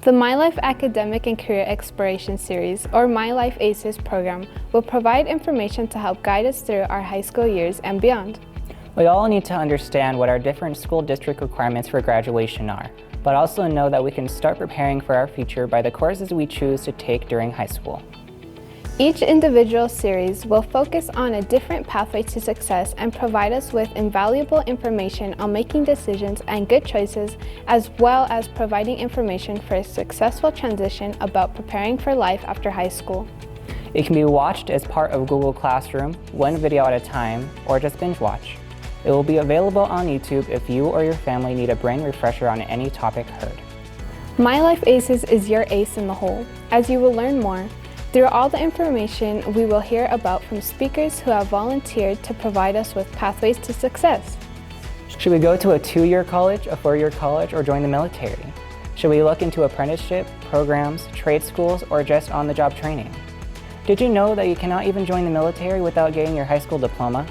The MYLIFE Academic and Career Exploration Series, or MYLIFE ACES program, will provide information to help guide us through our high school years and beyond. We all need to understand what our different school district requirements for graduation are, but also know that we can start preparing for our future by the courses we choose to take during high school. Each individual series will focus on a different pathway to success and provide us with invaluable information on making decisions and good choices, as well as providing information for a successful transition about preparing for life after high school. It can be watched as part of Google Classroom, one video at a time, or just binge watch. It will be available on YouTube if you or your family need a brain refresher on any topic heard. MYLIFE ACES is your ace in the hole, as you will learn more through all the information we will hear about from speakers who have volunteered to provide us with pathways to success. Should we go to a 2-year college, a 4-year college, or join the military? Should we look into apprenticeship, programs, trade schools, or just on-the-job training? Did you know that you cannot even join the military without getting your high school diploma?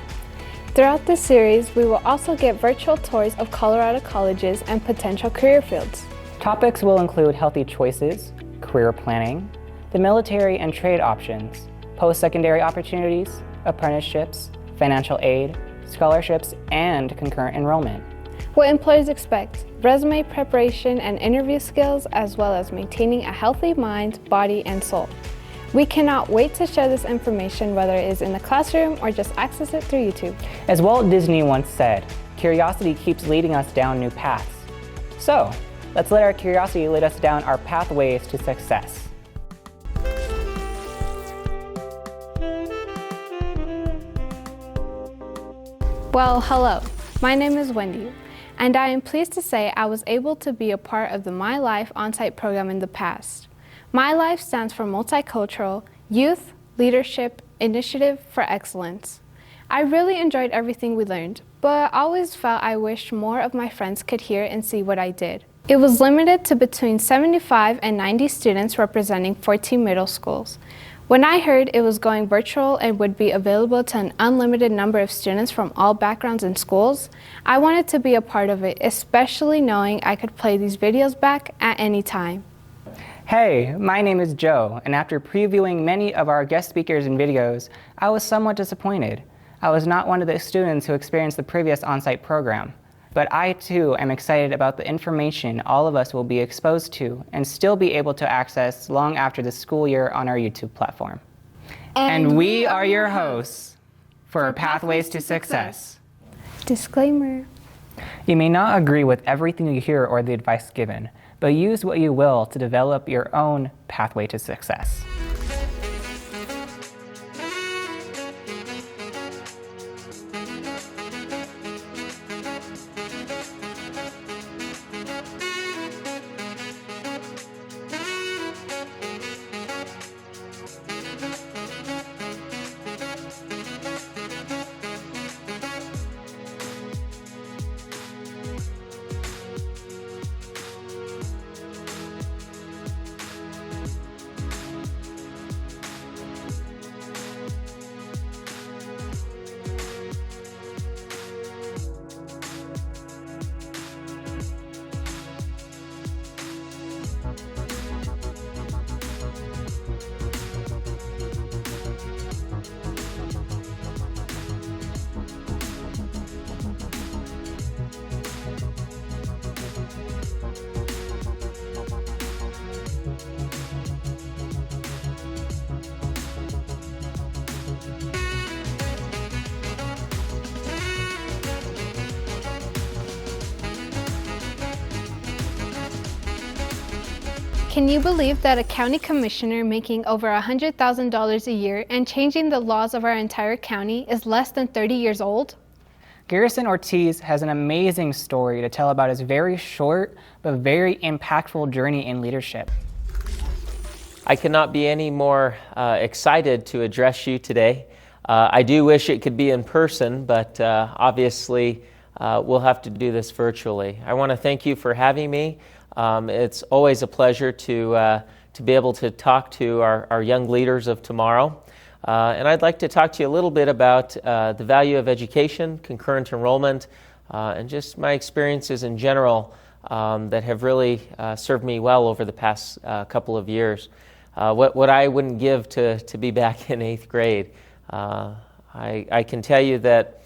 Throughout this series, we will also get virtual tours of Colorado colleges and potential career fields. Topics will include healthy choices, career planning, the military and trade options, post-secondary opportunities, apprenticeships, financial aid, scholarships, and concurrent enrollment. What employers expect: resume preparation and interview skills, as well as maintaining a healthy mind, body, and soul. We cannot wait to share this information, whether it is in the classroom or just access it through YouTube. As Walt Disney once said, curiosity keeps leading us down new paths. So, let's let our curiosity lead us down our pathways to success. Well, hello, my name is Wendy, and I am pleased to say I was able to be a part of the MYLIFE on-site program in the past. MYLIFE stands for Multicultural Youth Leadership Initiative for Excellence. I really enjoyed everything we learned, but I always felt I wished more of my friends could hear and see what I did. It was limited to between 75 and 90 students representing 14 middle schools. When I heard it was going virtual and would be available to an unlimited number of students from all backgrounds and schools, I wanted to be a part of it, especially knowing I could play these videos back at any time. Hey, my name is Joe, and after previewing many of our guest speakers and videos, I was somewhat disappointed. I was not one of the students who experienced the previous on-site program. But I too am excited about the information all of us will be exposed to and still be able to access long after the school year on our YouTube platform. And we are your hosts for Pathways to Success. Disclaimer. You may not agree with everything you hear or the advice given, but use what you will to develop your own pathway to success. Can you believe that a county commissioner making over $100,000 a year and changing the laws of our entire county is less than 30 years old? Garrison Ortiz has an amazing story to tell about his very short but very impactful journey in leadership. I could not be any more excited to address you today. I do wish it could be in person, but obviously we'll have to do this virtually. I want to thank you for having me. It's always a pleasure to be able to talk to our young leaders of tomorrow. And I'd like to talk to you a little bit about the value of education, concurrent enrollment, and just my experiences in general that have really served me well over the past couple of years. What I wouldn't give to be back in 8th grade. I can tell you that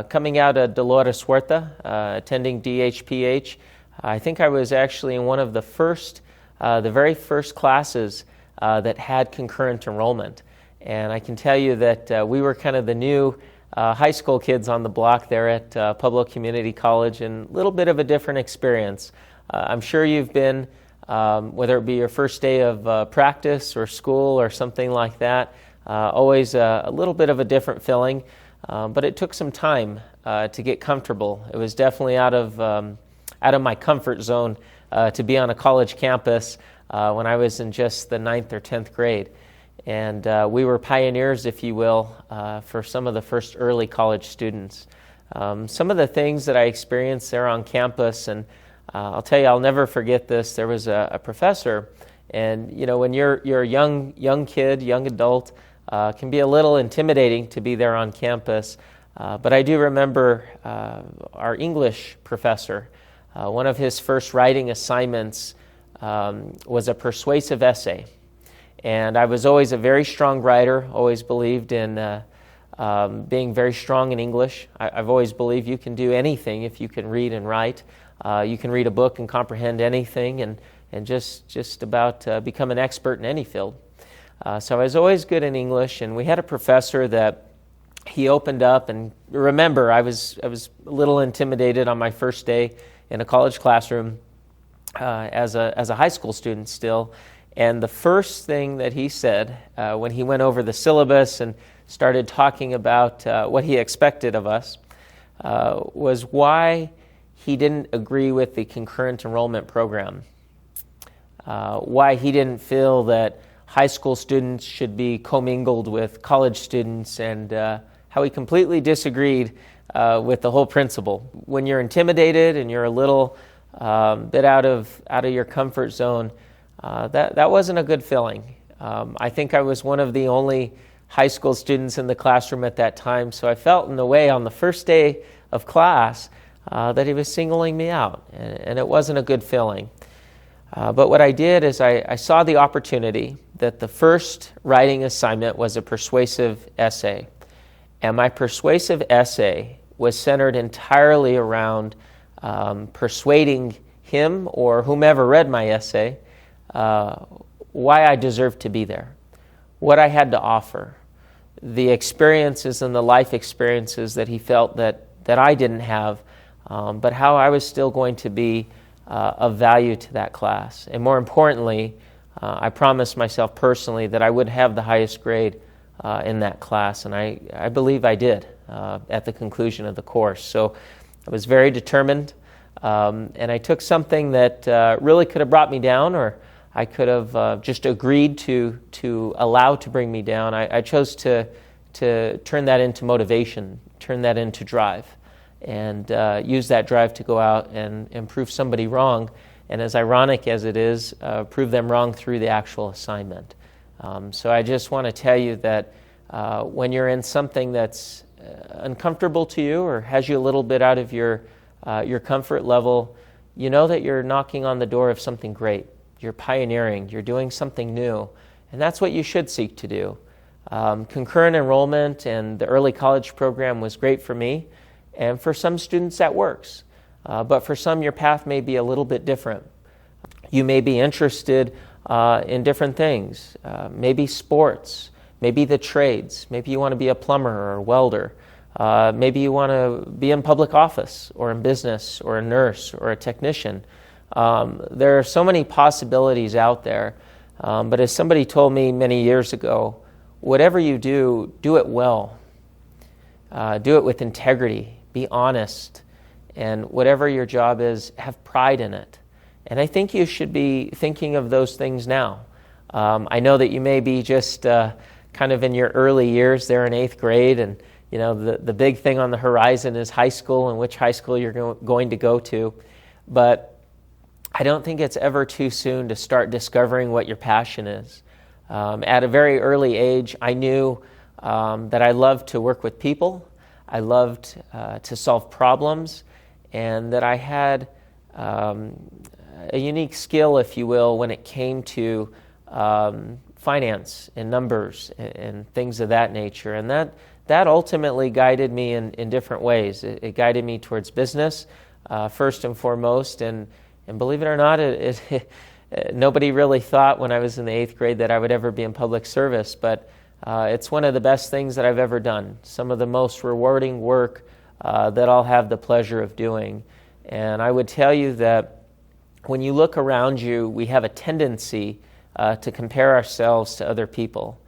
coming out of Dolores Huerta, attending DHPH, I think I was actually in one of the very first classes that had concurrent enrollment. And I can tell you that we were kind of the new high school kids on the block there at Pueblo Community College, and a little bit of a different experience. I'm sure you've been, whether it be your first day of practice or school or something like that, always a little bit of a different feeling, but it took some time to get comfortable. It was definitely out of my comfort zone to be on a college campus when I was in just the 9th or 10th grade. And we were pioneers, if you will, for some of the first early college students. Some of the things that I experienced there on campus, and I'll tell you, I'll never forget this. There was a professor, and you know, when you're a young kid, young adult, can be a little intimidating to be there on campus. But I do remember our English professor. One of his first writing assignments was a persuasive essay. And I was always a very strong writer, always believed in being very strong in English. I've always believed you can do anything if you can read and write. You can read a book and comprehend anything and just about become an expert in any field. So I was always good in English, and we had a professor that he opened up, and remember, I was a little intimidated on my first day in a college classroom as a high school student still. And the first thing that he said when he went over the syllabus and started talking about what he expected of us was why he didn't agree with the concurrent enrollment program, why he didn't feel that high school students should be commingled with college students, and how he completely disagreed with the whole principle. When you're intimidated and you're a little bit out of your comfort zone, that wasn't a good feeling. I think I was one of the only high school students in the classroom at that time, so I felt in a way on the first day of class that he was singling me out, and it wasn't a good feeling. But what I did is I saw the opportunity that the first writing assignment was a persuasive essay, and my persuasive essay was centered entirely around persuading him or whomever read my essay why I deserved to be there, what I had to offer, the experiences and the life experiences that he felt that I didn't have, but how I was still going to be of value to that class. And more importantly, I promised myself personally that I would have the highest grade in that class, and I believe I did at the conclusion of the course. So I was very determined, and I took something that really could have brought me down, or I could have just agreed to allow to bring me down. I chose to turn that into motivation, turn that into drive, and use that drive to go out and prove somebody wrong, and as ironic as it is, prove them wrong through the actual assignment. So I just want to tell you that when you're in something that's uncomfortable to you or has you a little bit out of your comfort level, you know that you're knocking on the door of something great. You're pioneering, you're doing something new, and that's what you should seek to do. Concurrent enrollment and the early college program was great for me, and for some students that works. But for some, your path may be a little bit different. You may be interested in different things, maybe sports, maybe the trades, maybe you want to be a plumber or a welder, maybe you want to be in public office or in business or a nurse or a technician. There are so many possibilities out there, but as somebody told me many years ago, whatever you do, do it well. Do it with integrity, be honest, and whatever your job is, have pride in it. And I think you should be thinking of those things now. I know that you may be just kind of in your early years there in 8th grade, and you know the big thing on the horizon is high school and which high school you're going to go to. But I don't think it's ever too soon to start discovering what your passion is. At a very early age, I knew that I loved to work with people, I loved to solve problems, and that I had a unique skill, if you will, when it came to finance and numbers and things of that nature. And that ultimately guided me in different ways. It guided me towards business, first and foremost, and believe it or not, nobody really thought when I was in the 8th grade that I would ever be in public service, but it's one of the best things that I've ever done. Some of the most rewarding work that I'll have the pleasure of doing. And I would tell you that when you look around you, we have a tendency to compare ourselves to other people.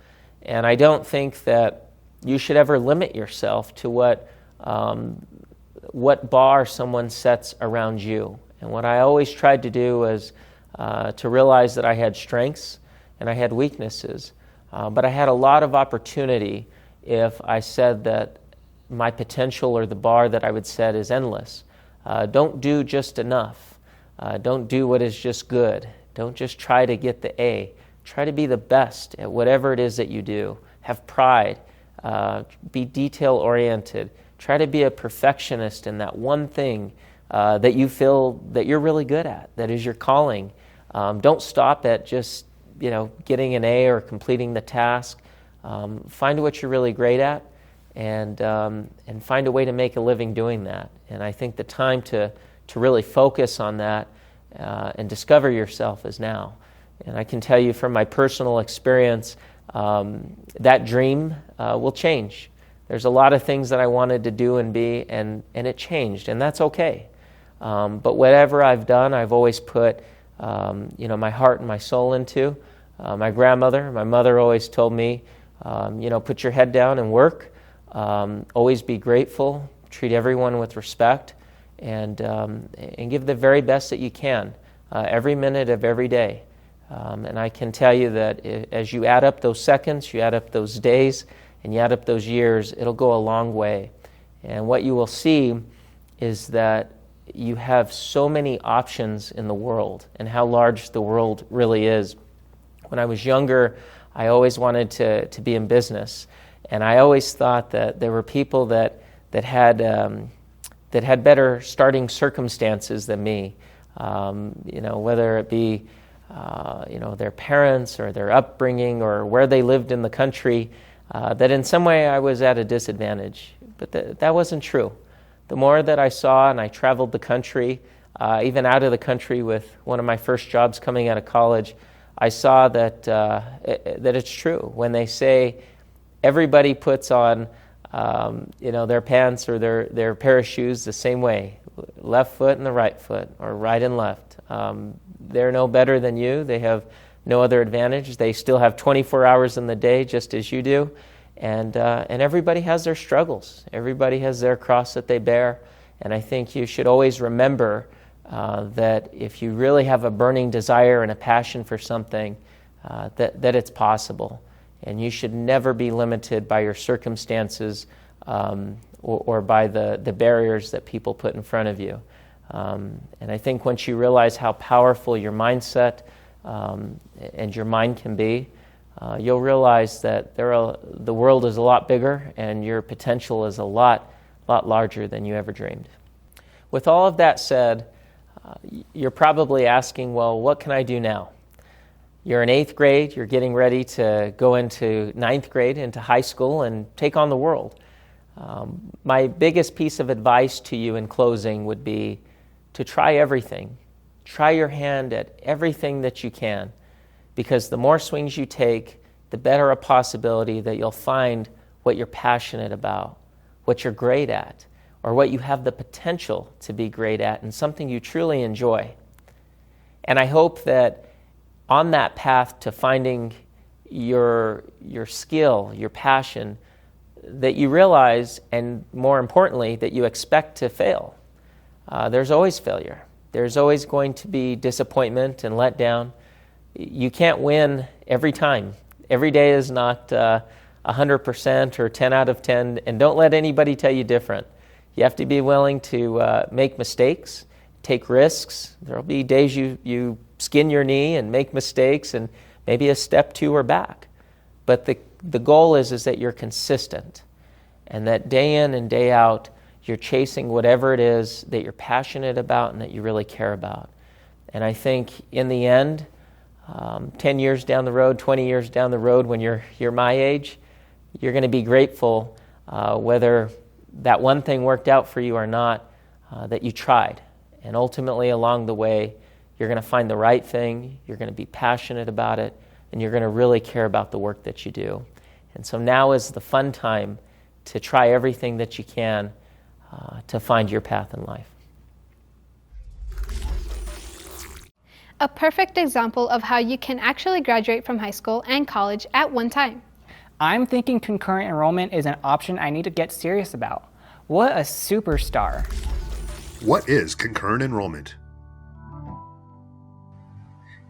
And I don't think that you should ever limit yourself to what bar someone sets around you. And what I always tried to do was to realize that I had strengths and I had weaknesses. But I had a lot of opportunity if I said that my potential or the bar that I would set is endless. Don't do just enough. Don't do what is just good. Don't just try to get the A. Try to be the best at whatever it is that you do. Have pride. Be detail-oriented. Try to be a perfectionist in that one thing that you feel that you're really good at, that is your calling. Don't stop at just getting an A or completing the task. Find what you're really great at, and find a way to make a living doing that. And I think the time to really focus on that and discover yourself is now. And I can tell you from my personal experience, that dream will change. There's a lot of things that I wanted to do and be, and it changed, and that's okay. But whatever I've done, I've always put my heart and my soul into. My mother always told me, put your head down and work. Always be grateful. Treat everyone with respect, and give the very best that you can every minute of every day. And I can tell you that as you add up those seconds, you add up those days, and you add up those years, it'll go a long way. And what you will see is that you have so many options in the world and how large the world really is. When I was younger, I always wanted to be in business, and I always thought that there were people that had better starting circumstances than me. Whether it be their parents or their upbringing or where they lived in the country, that in some way I was at a disadvantage. But that wasn't true. The more that I saw, and I traveled the country, even out of the country with one of my first jobs coming out of college, I saw that it's true. When they say everybody puts on their pants or their pair of shoes the same way, left foot and the right foot, or right and left. They're no better than you. They have no other advantage. They still have 24 hours in the day, just as you do. And everybody has their struggles. Everybody has their cross that they bear. And I think you should always remember that if you really have a burning desire and a passion for something, that it's possible. And you should never be limited by your circumstances or by the barriers that people put in front of you. And I think once you realize how powerful your mindset and your mind can be, you'll realize that the world is a lot bigger and your potential is a lot larger than you ever dreamed. With all of that said, you're probably asking, well, what can I do now? You're in 8th grade, you're getting ready to go into 9th grade, into high school, and take on the world. My biggest piece of advice to you in closing would be to try everything. Try your hand at everything that you can, because the more swings you take, the better a possibility that you'll find what you're passionate about, what you're great at, or what you have the potential to be great at, and something you truly enjoy. And I hope that on that path to finding your skill, your passion, that you realize, and more importantly, that you expect to fail. There's always failure. There's always going to be disappointment and letdown. You can't win every time. Every day is not 100% or 10 out of 10, and don't let anybody tell you different. You have to be willing to make mistakes, take risks. There'll be days you skin your knee and make mistakes and maybe a step, 2, or back. But the goal is that you're consistent, and that day in and day out, you're chasing whatever it is that you're passionate about and that you really care about. And I think in the end, 10 years down the road, 20 years down the road, when you're my age, you're going to be grateful whether that one thing worked out for you or not, that you tried. And ultimately, along the way, you're going to find the right thing, you're going to be passionate about it, and you're going to really care about the work that you do. And so now is the fun time to try everything that you can to find your path in life. A perfect example of how you can actually graduate from high school and college at one time. I'm thinking concurrent enrollment is an option I need to get serious about. What a superstar. What is concurrent enrollment?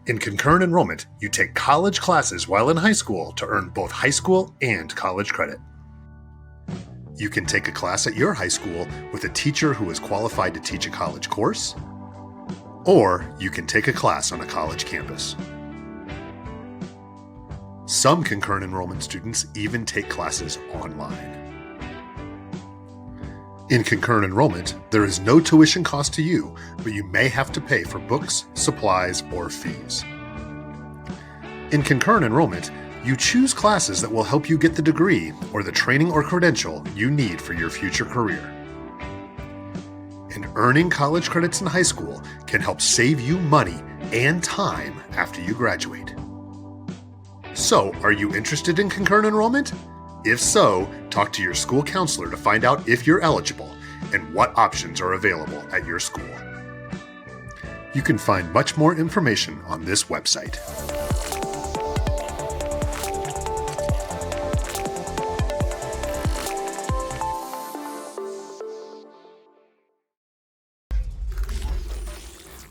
In concurrent enrollment, you take college classes while in high school to earn both high school and college credit. You can take a class at your high school with a teacher who is qualified to teach a college course, or you can take a class on a college campus. Some concurrent enrollment students even take classes online. In concurrent enrollment, there is no tuition cost to you, but you may have to pay for books, supplies, or fees. In concurrent enrollment, you choose classes that will help you get the degree or the training or credential you need for your future career. And earning college credits in high school can help save you money and time after you graduate. So, are you interested in concurrent enrollment? If so, talk to your school counselor to find out if you're eligible and what options are available at your school. You can find much more information on this website.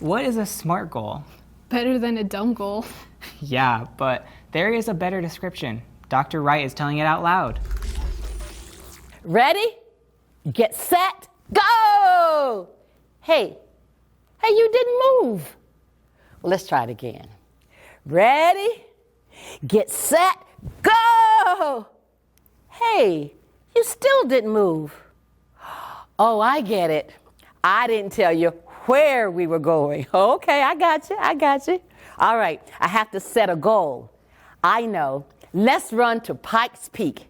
What is a SMART goal? Better than a dumb goal. Yeah, but there is a better description. Dr. Wright is telling it out loud. Ready? Get set, go! Hey, you didn't move. Well, let's try it again. Ready? Get set, go! Hey, you still didn't move. Oh, I get it. I didn't tell you where we were going. Okay, I got you. All right, I have to set a goal. I know. Let's run to Pikes Peak.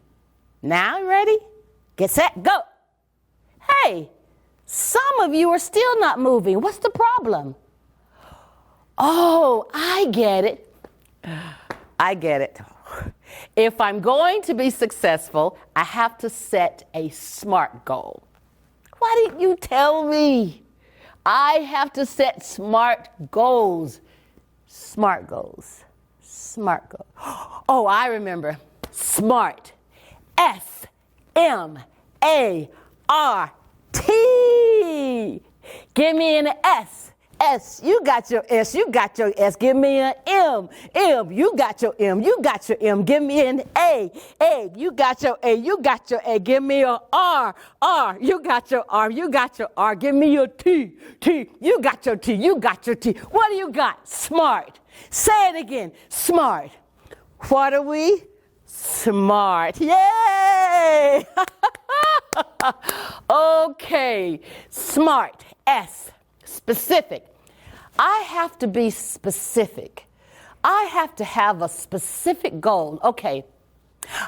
Now, ready? Get set, go. Hey, some of you are still not moving. What's the problem? Oh, I get it. If I'm going to be successful, I have to set a SMART goal. Why didn't you tell me? I have to set SMART goals. SMART goals. Oh, I remember. SMART. S-M-A-R-T. Give me an S. S. You got your S. Give me an M. You got your M. Give me an A. You got your A. Give me an R. You got your R. Give me your T. You got your T. What do you got? SMART. Say it again. SMART. What are we? Smart. Yay! Okay. SMART. S. Specific. I have to be specific. I have to have a specific goal. Okay.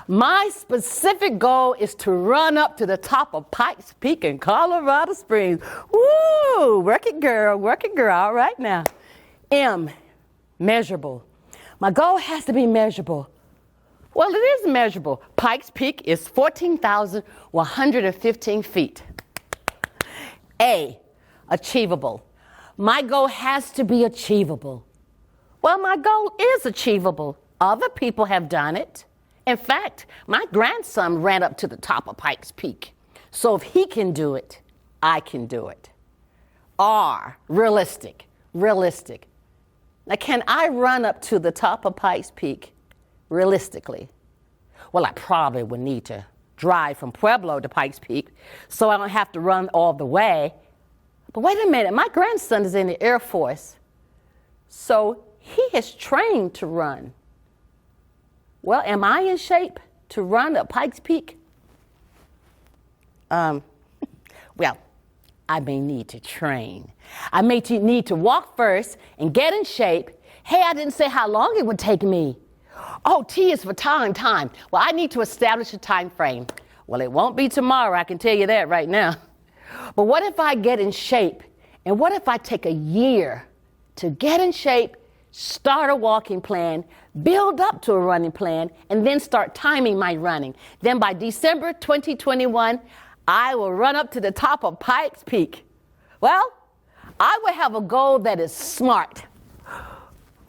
My specific goal is to run up to the top of Pikes Peak in Colorado Springs. Woo! Work it, girl. All right now. M. Measurable. My goal has to be measurable. Well, it is measurable. Pikes Peak is 14,115 feet. A. Achievable. My goal has to be achievable. Well, my goal is achievable. Other people have done it. In fact, my grandson ran up to the top of Pikes Peak. So if he can do it, I can do it. R. Realistic. Now, can I run up to the top of Pikes Peak realistically? Well, I probably would need to drive from Pueblo to Pikes Peak so I don't have to run all the way. But wait a minute, my grandson is in the Air Force, so he is trained to run. Well, am I in shape to run up Pikes Peak? Well, I may need to train. I may need to walk first and get in shape. Hey, I didn't say how long it would take me. Oh, T is for time. Well, I need to establish a time frame. Well, it won't be tomorrow, I can tell you that right now. But what if I get in shape? And what if I take a year to get in shape, start a walking plan, build up to a running plan, and then start timing my running? Then by December 2021, I will run up to the top of Pikes Peak. Well, I will have a goal that is smart.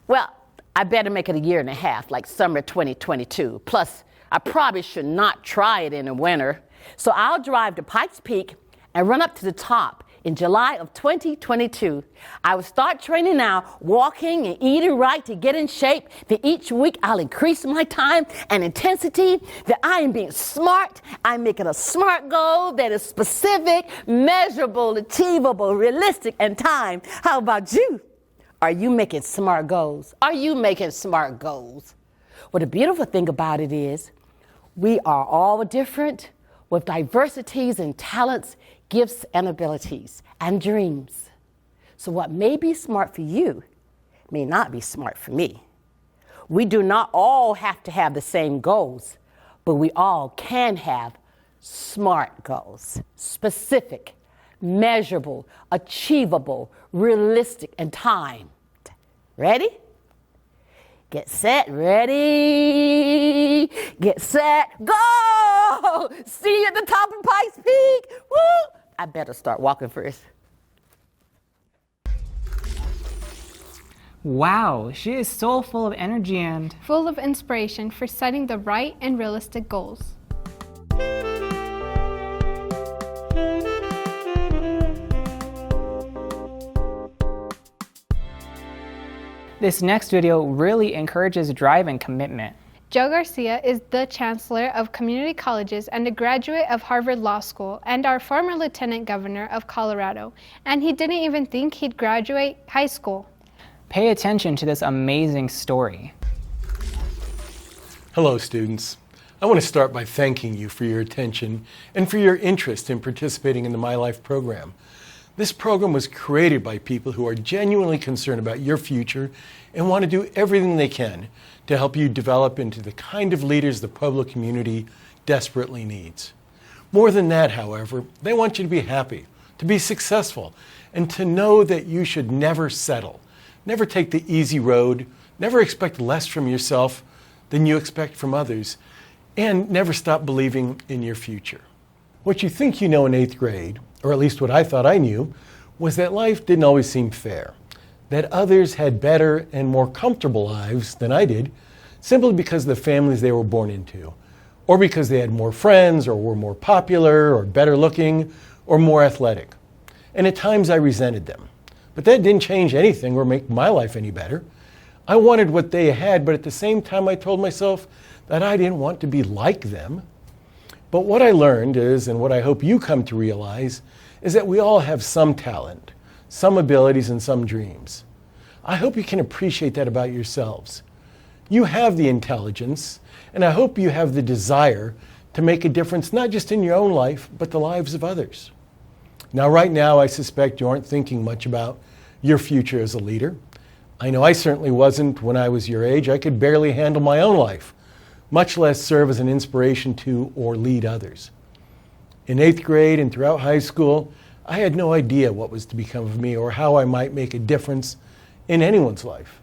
Well, I better make it a year and a half, like summer 2022. Plus, I probably should not try it in the winter. So I'll drive to Pikes Peak and run up to the top in July of 2022. I will start training now, walking and eating right to get in shape. Then each week I'll increase my time and intensity. That I am being smart. I'm making a SMART goal that is specific, measurable, achievable, realistic, and time. How about you? Are you making SMART goals? Are you making SMART goals? Well, the beautiful thing about it is we are all different with diversities and talents, gifts and abilities and dreams. So what may be smart for you may not be smart for me. We do not all have to have the same goals, but we all can have SMART goals. Specific, measurable, achievable, realistic, and timed. Ready? Get set, ready, get set, go! See you at the top of Pikes Peak, woo! I better start walking first. Wow, she is so full of energy and Full of inspiration for setting the right and realistic goals. this next video really encourages drive and commitment. Joe Garcia is the Chancellor of Community Colleges and a graduate of Harvard Law School and our former Lieutenant Governor of Colorado, and he didn't even think he'd graduate high school. Pay attention to this amazing story. Hello, students. I want to start by thanking you for your attention and for your interest in participating in the MYLIFE program. This program was created by people who are genuinely concerned about your future and want to do everything they can to help you develop into the kind of leaders the Pueblo community desperately needs. More than that, however, they want you to be happy, to be successful, and to know that you should never settle, never take the easy road, never expect less from yourself than you expect from others, and never stop believing in your future. What you think you know in 8th grade, or at least what I thought I knew, was that life didn't always seem fair, that others had better and more comfortable lives than I did, simply because of the families they were born into, or because they had more friends, or were more popular, or better looking, or more athletic. And at times I resented them. But that didn't change anything or make my life any better. I wanted what they had, but at the same time I told myself that I didn't want to be like them. But what I learned is, and what I hope you come to realize, is that we all have some talent, some abilities, and some dreams. I hope you can appreciate that about yourselves. You have the intelligence, and I hope you have the desire to make a difference not just in your own life, but the lives of others. Now, right now, I suspect you aren't thinking much about your future as a leader. I know I certainly wasn't when I was your age. I could barely handle my own life, much less serve as an inspiration to or lead others. In 8th grade and throughout high school, I had no idea what was to become of me or how I might make a difference in anyone's life.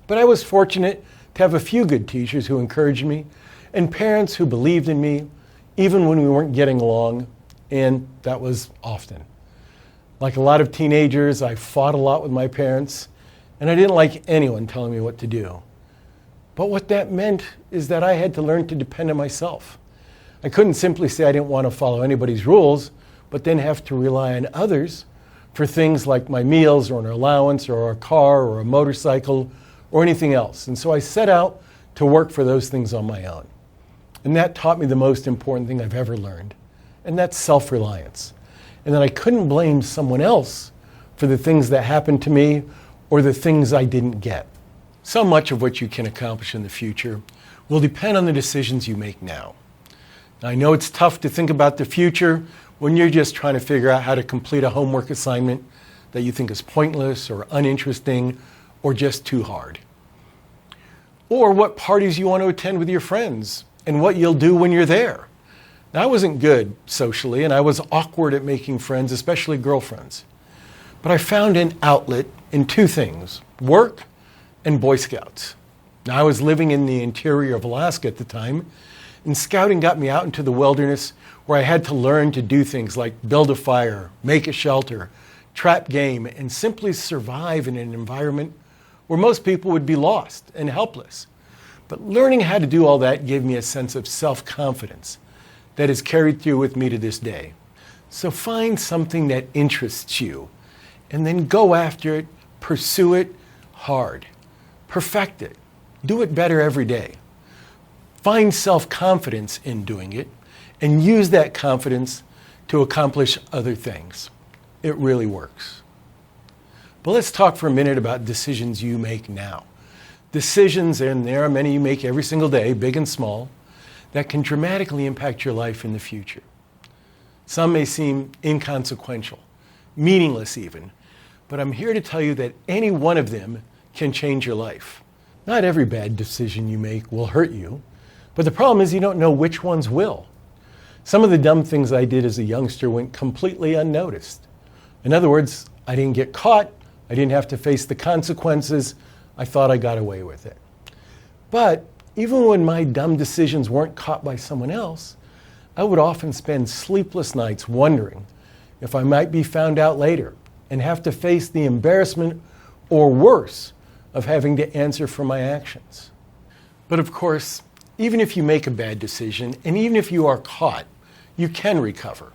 But I was fortunate to have a few good teachers who encouraged me and parents who believed in me, even when we weren't getting along, and that was often. Like a lot of teenagers, I fought a lot with my parents, and I didn't like anyone telling me what to do. But what that meant is that I had to learn to depend on myself. I couldn't simply say I didn't want to follow anybody's rules, but then have to rely on others for things like my meals or an allowance or a car or a motorcycle or anything else. And so I set out to work for those things on my own. And that taught me the most important thing I've ever learned, and that's self-reliance. And that I couldn't blame someone else for the things that happened to me or the things I didn't get. So much of what you can accomplish in the future will depend on the decisions you make now. Now, I know it's tough to think about the future when you're just trying to figure out how to complete a homework assignment that you think is pointless or uninteresting or just too hard. Or what parties you want to attend with your friends and what you'll do when you're there. Now, I wasn't good socially, and I was awkward at making friends, especially girlfriends. But I found an outlet in two things: work and Boy Scouts. Now, I was living in the interior of Alaska at the time, and scouting got me out into the wilderness where I had to learn to do things like build a fire, make a shelter, trap game, and simply survive in an environment where most people would be lost and helpless. But learning how to do all that gave me a sense of self-confidence that is carried through with me to this day. So find something that interests you and then go after it, pursue it hard, perfect it, do it better every day. Find self-confidence in doing it and use that confidence to accomplish other things. It really works. But let's talk for a minute about decisions you make now. Decisions, and there are many you make every single day, big and small, that can dramatically impact your life in the future. Some may seem inconsequential, meaningless even, but I'm here to tell you that any one of them can change your life. Not every bad decision you make will hurt you, but the problem is you don't know which ones will. Some of the dumb things I did as a youngster went completely unnoticed. In other words, I didn't get caught, I didn't have to face the consequences, I thought I got away with it. But even when my dumb decisions weren't caught by someone else, I would often spend sleepless nights wondering if I might be found out later and have to face the embarrassment or worse of having to answer for my actions. But of course, even if you make a bad decision and even if you are caught, you can recover.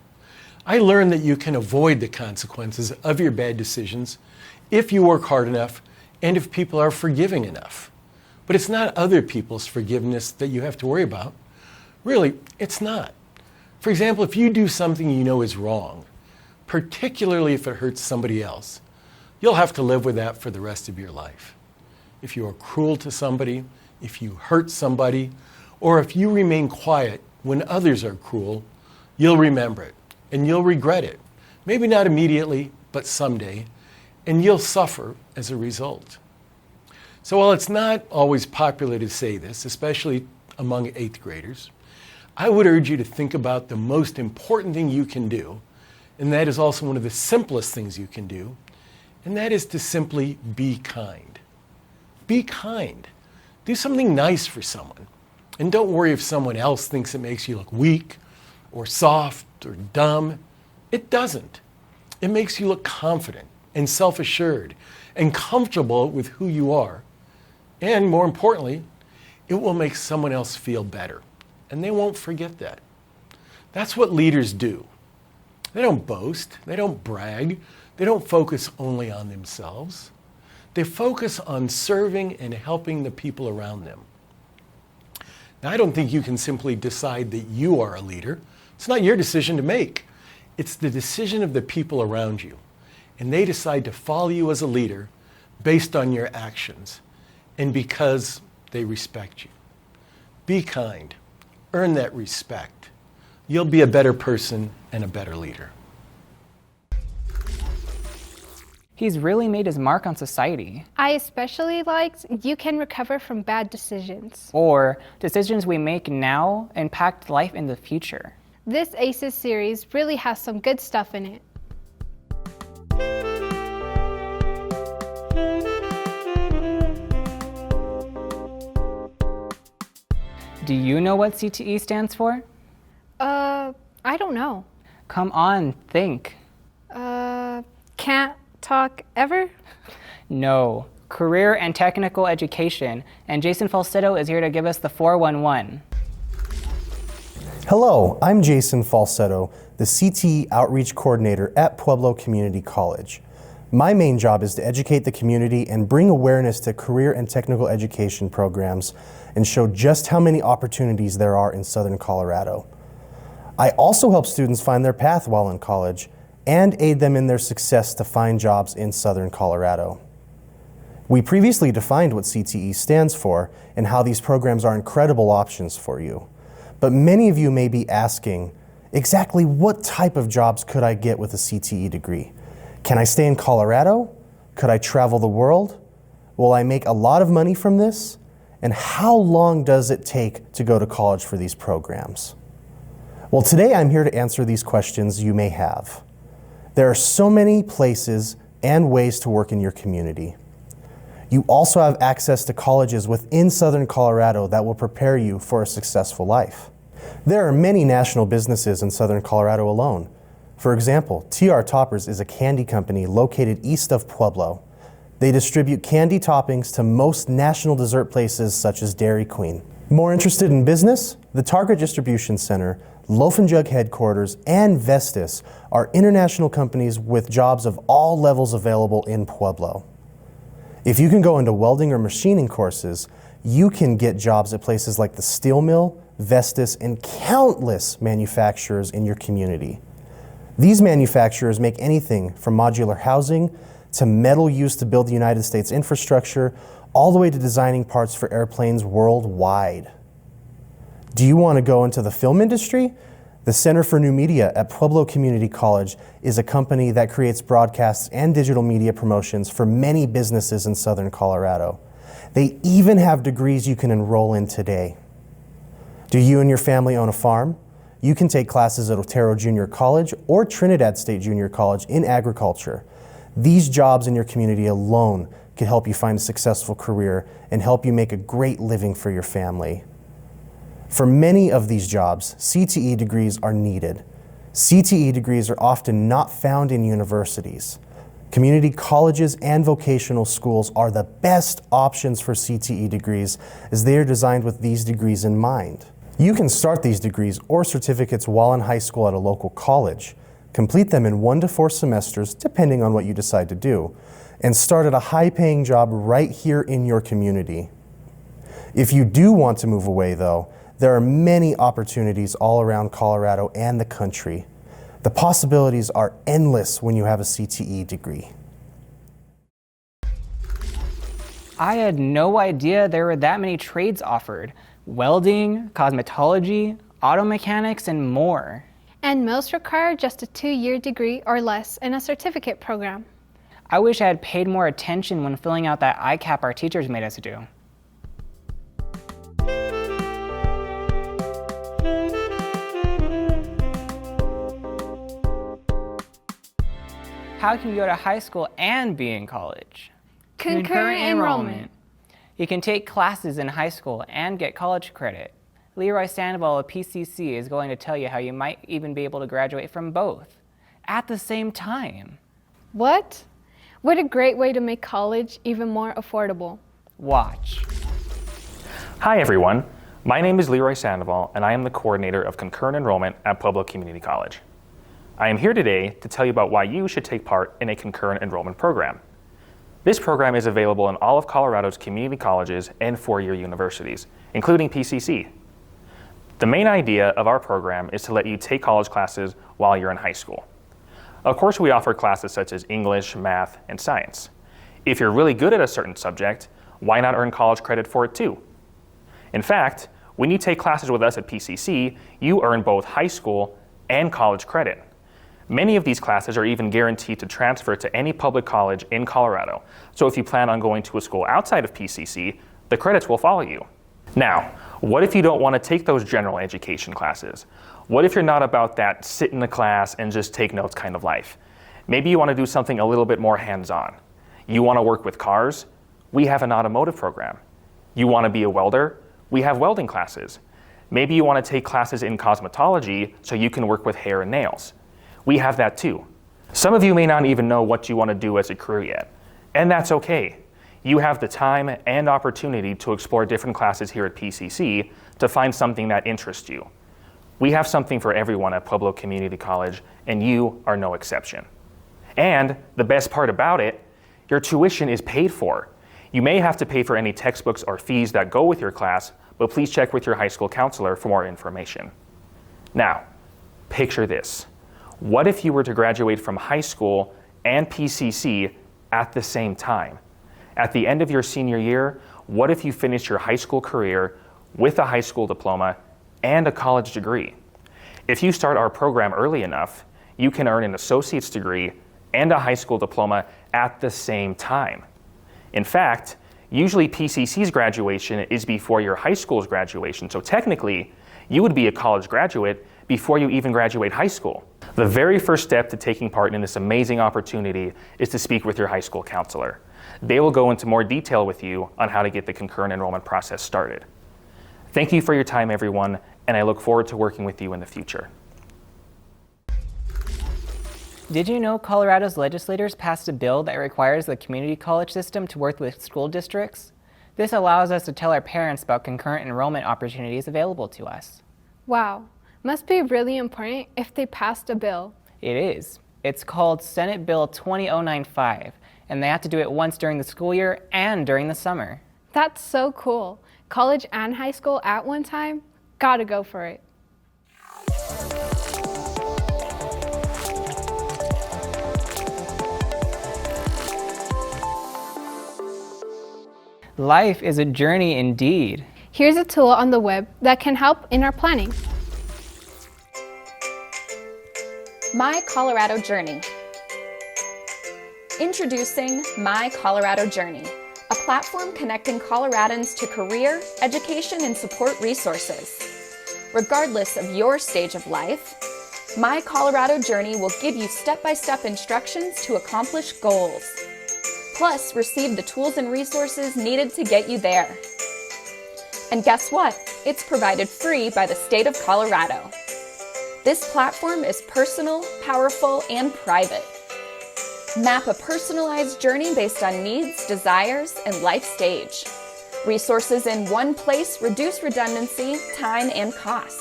I learned that you can avoid the consequences of your bad decisions if you work hard enough and if people are forgiving enough. But it's not other people's forgiveness that you have to worry about. Really, it's not. For example, if you do something you know is wrong, particularly if it hurts somebody else, you'll have to live with that for the rest of your life. If you are cruel to somebody, if you hurt somebody, or if you remain quiet when others are cruel, you'll remember it and you'll regret it. Maybe not immediately, but someday, and you'll suffer as a result. So while it's not always popular to say this, especially among 8th graders, I would urge you to think about the most important thing you can do, and that is also one of the simplest things you can do, and that is to simply be kind. Be kind. Do something nice for someone. And don't worry if someone else thinks it makes you look weak or soft or dumb. It doesn't. It makes you look confident and self-assured and comfortable with who you are. And more importantly, it will make someone else feel better. And they won't forget that. That's what leaders do. They don't boast. They don't brag. They don't focus only on themselves. They focus on serving and helping the people around them. Now, I don't think you can simply decide that you are a leader. It's not your decision to make. It's the decision of the people around you. And they decide to follow you as a leader based on your actions and because they respect you. Be kind. Earn that respect. You'll be a better person and a better leader. He's really made his mark on society. I especially liked you can recover from bad decisions. Or decisions we make now impact life in the future. This ACES series really has some good stuff in it. Do you know what CTE stands for? I don't know. Come on, think. Can't talk ever? No. Career and Technical Education, and Jason Falsetto is here to give us the 411. Hello, I'm Jason Falsetto, the CTE Outreach Coordinator at Pueblo Community College. My main job is to educate the community and bring awareness to career and technical education programs and show just how many opportunities there are in Southern Colorado. I also help students find their path while in college and aid them in their success to find jobs in Southern Colorado. We previously defined what CTE stands for and how these programs are incredible options for you. But many of you may be asking, exactly what type of jobs could I get with a CTE degree? Can I stay in Colorado? Could I travel the world? Will I make a lot of money from this? And how long does it take to go to college for these programs? Well, today I'm here to answer these questions you may have. There are so many places and ways to work in your community. You also have access to colleges within Southern Colorado that will prepare you for a successful life. There are many national businesses in Southern Colorado alone. For example, TR Toppers is a candy company located east of Pueblo. They distribute candy toppings to most national dessert places such as Dairy Queen. More interested in business? The Target Distribution Center, Loaf and Jug Headquarters, and Vestas are international companies with jobs of all levels available in Pueblo. If you can go into welding or machining courses, you can get jobs at places like the steel mill, Vestas, and countless manufacturers in your community. These manufacturers make anything from modular housing to metal used to build the United States infrastructure, all the way to designing parts for airplanes worldwide. Do you want to go into the film industry? The Center for New Media at Pueblo Community College is a company that creates broadcasts and digital media promotions for many businesses in Southern Colorado. They even have degrees you can enroll in today. Do you and your family own a farm? You can take classes at Otero Junior College or Trinidad State Junior College in agriculture. These jobs in your community alone can help you find a successful career and help you make a great living for your family. For many of these jobs, CTE degrees are needed. CTE degrees are often not found in universities. Community colleges and vocational schools are the best options for CTE degrees as they are designed with these degrees in mind. You can start these degrees or certificates while in high school at a local college, complete them in 1 to 4 semesters depending on what you decide to do, and start at a high-paying job right here in your community. If you do want to move away though, there are many opportunities all around Colorado and the country. The possibilities are endless when you have a CTE degree. I had no idea there were that many trades offered. Welding, cosmetology, auto mechanics, and more. And most require just a 2-year degree or less in a certificate program. I wish I had paid more attention when filling out that ICAP our teachers made us do. How can you go to high school and be in college? Concurrent enrollment. You can take classes in high school and get college credit. LeRoy Sandoval of PCC is going to tell you how you might even be able to graduate from both at the same time. What? What a great way to make college even more affordable. Watch. Hi everyone, my name is LeRoy Sandoval and I am the coordinator of Concurrent Enrollment at Pueblo Community College. I am here today to tell you about why you should take part in a concurrent enrollment program. This program is available in all of Colorado's community colleges and 4-year universities, including PCC. The main idea of our program is to let you take college classes while you're in high school. Of course, we offer classes such as English, math, and science. If you're really good at a certain subject, why not earn college credit for it too? In fact, when you take classes with us at PCC, you earn both high school and college credit. Many of these classes are even guaranteed to transfer to any public college in Colorado. So if you plan on going to a school outside of PCC, the credits will follow you. Now, what if you don't want to take those general education classes? What if you're not about that sit in the class and just take notes kind of life? Maybe you want to do something a little bit more hands-on. You want to work with cars? We have an automotive program. You want to be a welder? We have welding classes. Maybe you want to take classes in cosmetology so you can work with hair and nails. We have that too. Some of you may not even know what you want to do as a career yet, and that's okay. You have the time and opportunity to explore different classes here at PCC to find something that interests you. We have something for everyone at Pueblo Community College, and you are no exception. And the best part about it, your tuition is paid for. You may have to pay for any textbooks or fees that go with your class, but please check with your high school counselor for more information. Now, picture this. What if you were to graduate from high school and PCC at the same time? At the end of your senior year, what if you finished your high school career with a high school diploma and a college degree? If you start our program early enough, you can earn an associate's degree and a high school diploma at the same time. In fact, usually PCC's graduation is before your high school's graduation, so technically, you would be a college graduate before you even graduate high school. The very first step to taking part in this amazing opportunity is to speak with your high school counselor. They will go into more detail with you on how to get the concurrent enrollment process started. Thank you for your time, everyone, and I look forward to working with you in the future. Did you know Colorado's legislators passed a bill that requires the community college system to work with school districts? This allows us to tell our parents about concurrent enrollment opportunities available to us. Wow, must be really important if they passed a bill. It is. It's called Senate Bill 20095, and they have to do it once during the school year and during the summer. That's so cool. College and high school at one time? Gotta go for it. Life is a journey indeed. Here's a tool on the web that can help in our planning. My Colorado Journey. Introducing My Colorado Journey, a platform connecting Coloradans to career, education, and support resources. Regardless of your stage of life, My Colorado Journey will give you step-by-step instructions to accomplish goals. Plus, receive the tools and resources needed to get you there. And guess what? It's provided free by the state of Colorado. This platform is personal, powerful, and private. Map a personalized journey based on needs, desires, and life stage. Resources in one place reduce redundancy, time, and cost.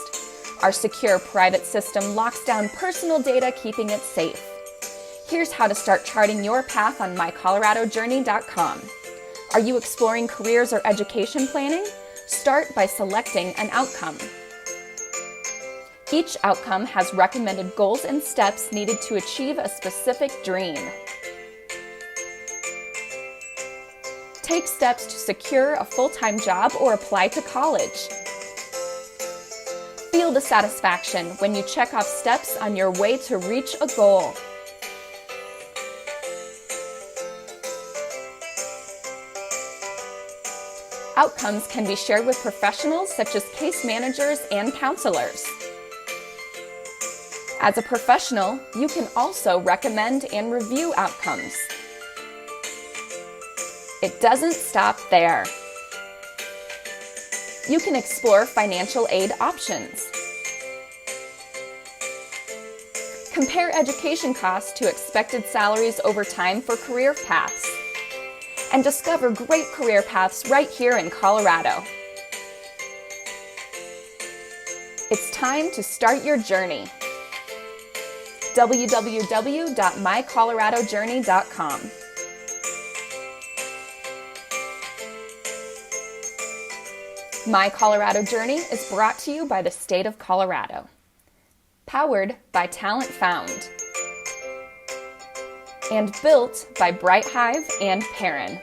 Our secure private system locks down personal data, keeping it safe. Here's how to start charting your path on mycoloradojourney.com. Are you exploring careers or education planning? Start by selecting an outcome. Each outcome has recommended goals and steps needed to achieve a specific dream. Take steps to secure a full-time job or apply to college. Feel the satisfaction when you check off steps on your way to reach a goal. Outcomes can be shared with professionals such as case managers and counselors. As a professional, you can also recommend and review outcomes. It doesn't stop there. You can explore financial aid options. Compare education costs to expected salaries over time for career paths. And discover great career paths right here in Colorado. It's time to start your journey. www.mycoloradojourney.com. My Colorado Journey is brought to you by the state of Colorado. Powered by Talent Found. And built by Bright Hive and Perrin.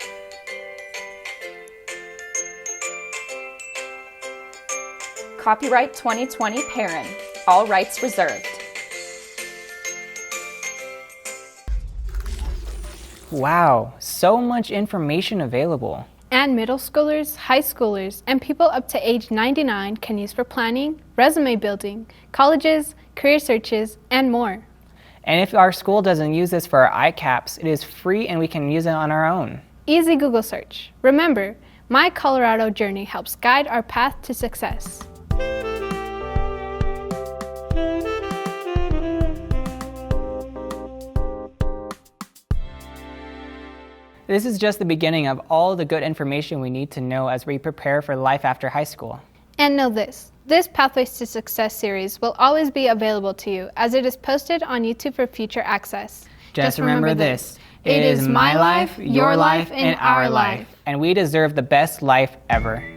Copyright 2020 Perrin. All rights reserved. Wow, so much information available. And middle schoolers, high schoolers, and people up to age 99 can use for planning, resume building, colleges, career searches, and more. And if our school doesn't use this for our ICAPs, it is free and we can use it on our own. Easy Google search. Remember, My Colorado Journey helps guide our path to success. This is just the beginning of all the good information we need to know as we prepare for life after high school. And know this Pathways to Success series will always be available to you as it is posted on YouTube for future access. Just remember this, it is my life, your life, and our life, and we deserve the best life ever.